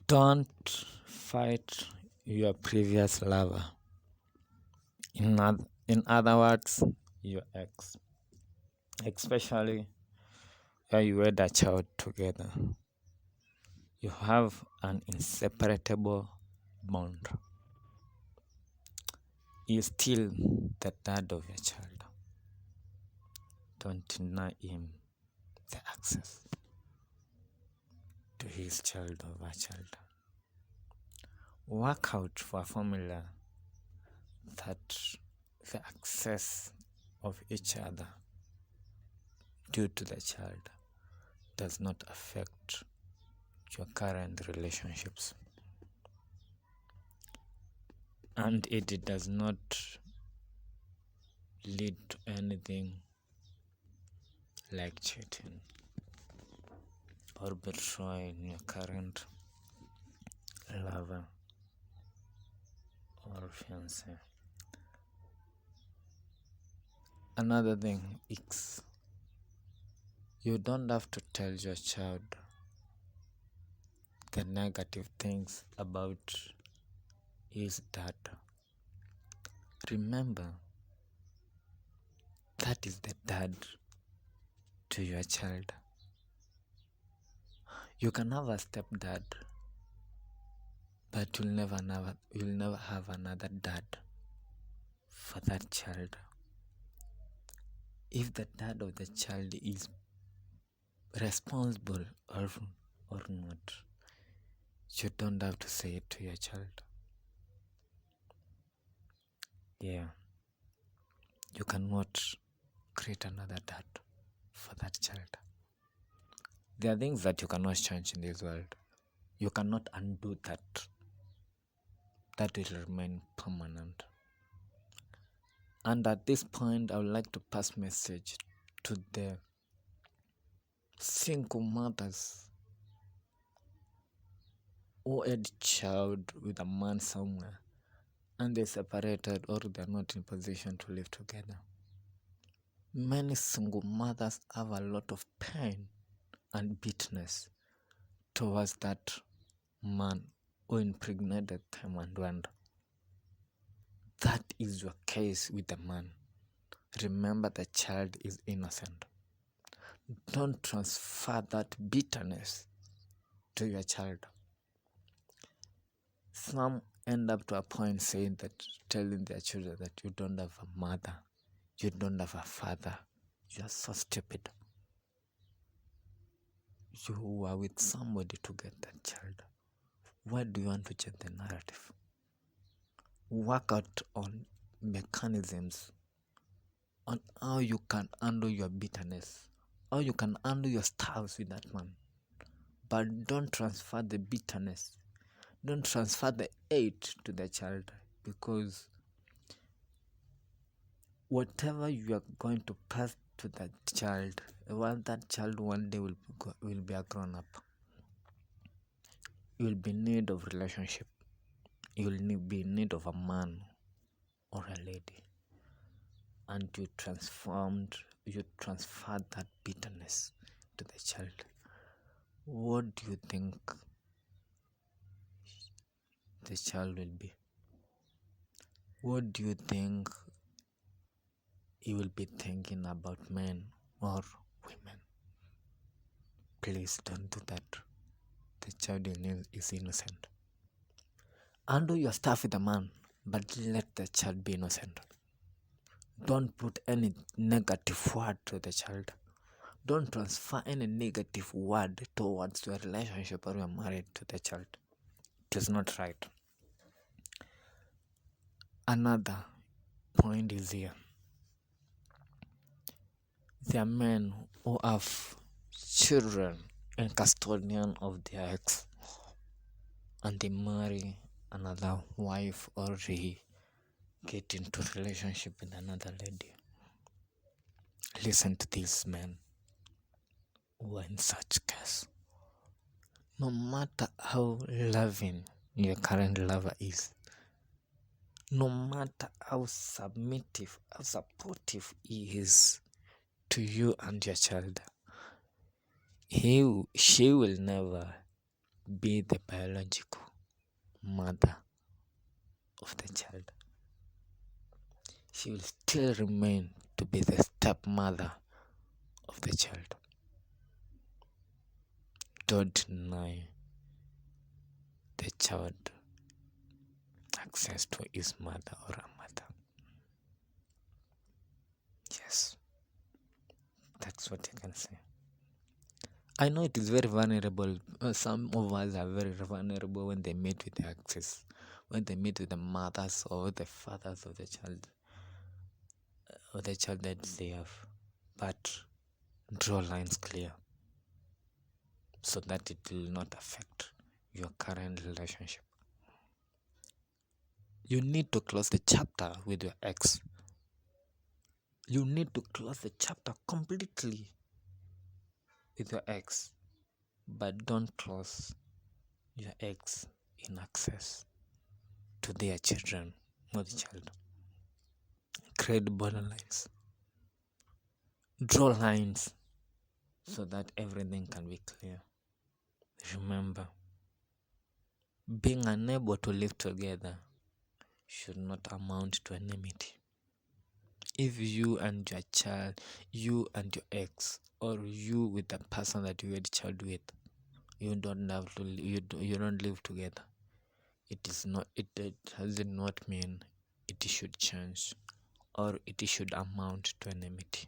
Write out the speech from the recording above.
Don't fight your previous lover. In other words, your ex, especially where you had a child together. You have an inseparable bond. He is still the dad of your child. Don't deny him the access to his child or her child. Work out for a formula that the access of each other due to the child does not affect your current relationships, and it does not lead to anything like cheating or betraying your current lover or fiance. Another thing is you don't have to tell your child the negative things about his dad. Remember, that is the dad to your child. You can have a stepdad, but you'll never have another dad for that child. If the dad of the child is responsible or not, you don't have to say it to your child. Yeah, you cannot create another dad for that child. There are things that you cannot change in this world. You cannot undo that. That will remain permanent. And at this point, I would like to pass message to the single mothers who had a child with a man somewhere and they separated or they're not in position to live together. Many single mothers have a lot of pain and bitterness towards that man who impregnated them and went. That is your case with the man. Remember, the child is innocent. Don't transfer that bitterness to your child. Some end up to a point telling their children that you don't have a mother, you don't have a father, you are so stupid. You were with somebody to get that child. Why do you want to change the narrative? Work out on mechanisms on how you can handle your bitterness, how you can handle your styles with that man. But don't transfer the bitterness, don't transfer the hate to the child, because whatever you are going to pass to that child, that child one day will be a grown up. You will be in need of relationship. You will be in need of a man or a lady, and you transferred that bitterness to the child. What do you think the child will be? What do you think he will be thinking about men or women? Please don't do that. The child is innocent. Handle your stuff with the man, but let the child be innocent. Don't put any negative word to the child. Don't transfer any negative word towards your relationship or your marriage to the child. It is not right. Another point is here. There are men who have children and custodian of their ex, and they marry another wife or they get into relationship with another lady. Listen to these men who are in such case. No matter how loving your current lover is, no matter how submissive, how supportive he is to you and your child, she will never be the biological mother of the child. She will still remain to be the stepmother of the child. Don't deny the child access to his mother or a mother. Yes, that's what I can say. I know it is very vulnerable. Some of us are very vulnerable when they meet with the access, when they meet with the mothers or the fathers of the child, or the child that they have. But draw lines clear so that it will not affect your current relationship. You need to close the chapter with your ex. You need to close the chapter completely with your ex, but don't close your ex in access to their children or the child. Create borderlines. Draw lines so that everything can be clear. Remember, being unable to live together should not amount to enmity. If you and your child, you and your ex, or you with the person that you had a child with, you don't have to, you don't live together, it does not mean it should change or it should amount to enmity.